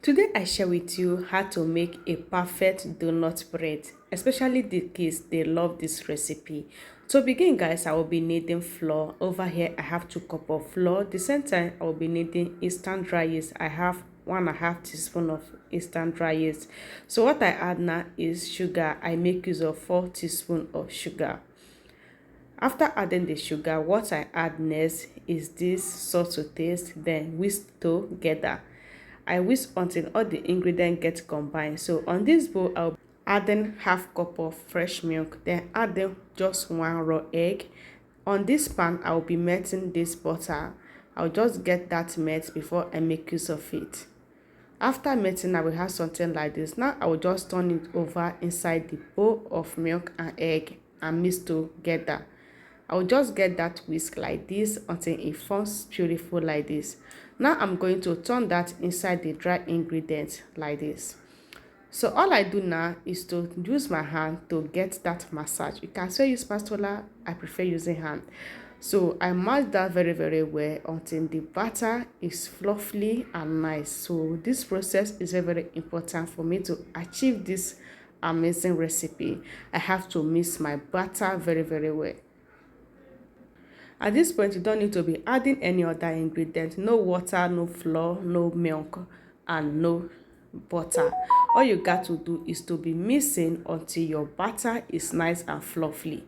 Today I share with you how to make a perfect donut bread, especially the kids, they love this recipe. To begin guys, I will be needing flour. Over here I have 2 cups of flour. The same time I will be needing instant dry yeast. I have 1.5 teaspoon of instant dry yeast. So what I add now is sugar. I make use of 4 teaspoon of sugar. After adding the sugar, what I add next is this salt to taste, then whisk together. I whisk until all the ingredients get combined. So on this bowl, I'll be adding half cup of fresh milk, then adding just 1 raw egg. On this pan, I'll be melting this butter. I'll just get that melt before I make use of it. After melting, I will have something like this. Now I will just turn it over inside the bowl of milk and egg and mix together. I will just get that whisk like this until it forms beautiful like this. Now I'm going to turn that inside the dry ingredients like this. So all I do now is to use my hand to get that massage. You can still use spatula. I prefer using hand. So I mash that very well until the batter is fluffy and nice. So this process is very important for me to achieve this amazing recipe. I have to mix my batter very well. At this point, you don't need to be adding any other ingredient. No water, no flour, no milk, and no butter. All you got to do is to be mixing until your batter is nice and fluffy.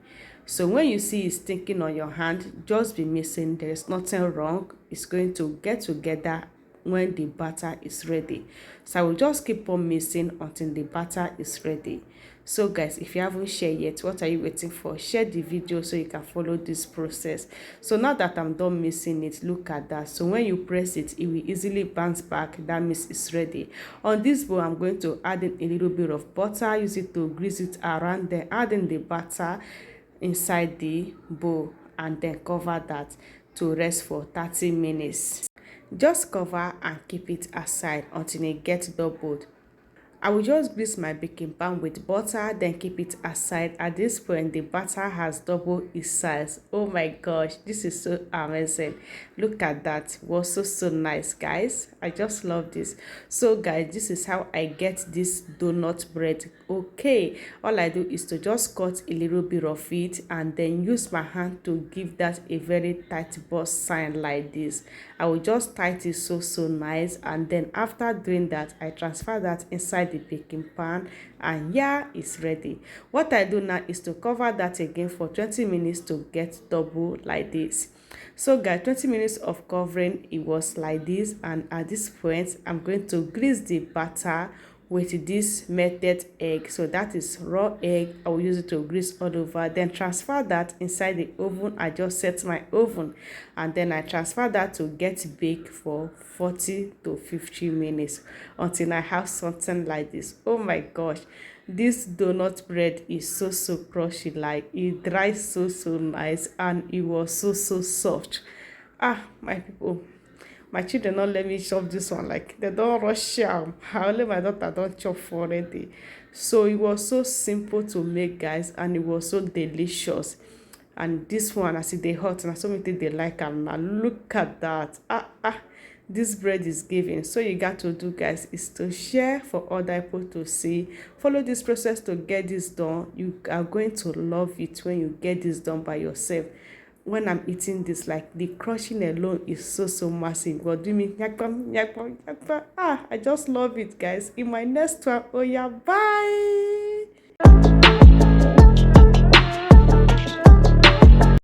So when you see it sticking on your hand, just be mixing. There is nothing wrong. It's going to get together when the batter is ready. So I will just keep on mixing until the batter is ready. So guys, if you haven't shared yet, what are you waiting for? Share the video so you can follow this process. So now that I'm done mixing it, look at that. So when you press it, it will easily bounce back. That means it's ready. On this bowl, I'm going to add in a little bit of butter. Use it to grease it around, then add in the butter inside the bowl and then cover that to rest for 30 minutes. Just cover and keep it aside until it gets doubled. I will just grease my baking pan with butter, then keep it aside. At this point, the butter has doubled its size. Oh my gosh, this is so amazing. Look at that. It was so nice, guys. I just love this. So guys, this is how I get this donut bread. Okay, all I do is to just cut a little bit of it and then use my hand to give that a very tight bust sign like this. I will just tight it so nice, and then after doing that, I transfer that inside the baking pan, and yeah, it's ready. What I do now is to cover that again for 20 minutes to get double like this. So guys, 20 minutes of covering, it was like this, and at this point I'm going to grease the batter with this melted egg. So that is raw egg. I will use it to grease all over, then transfer that inside the oven. I just set my oven, and then I transfer that to get baked for 40 to 50 minutes until I have something like this. Oh my gosh, this donut bread is so crunchy, like it dries so nice, and it was so soft. My people, my children not let me chop this one, like they don't rush am. Only my daughter don't chop for already. So it was so simple to make, guys, and it was so delicious. And this one, as it dey hot, and so many they like am. Now look at that. This bread is giving. So you got to do, guys, is to share for other people to see. Follow this process to get this done. You are going to love it when you get this done by yourself. When I'm eating this, like the crushing alone is so massive. But do me yakpam yakpam yakpam. I just love it, guys. In my next one, oh yeah, bye.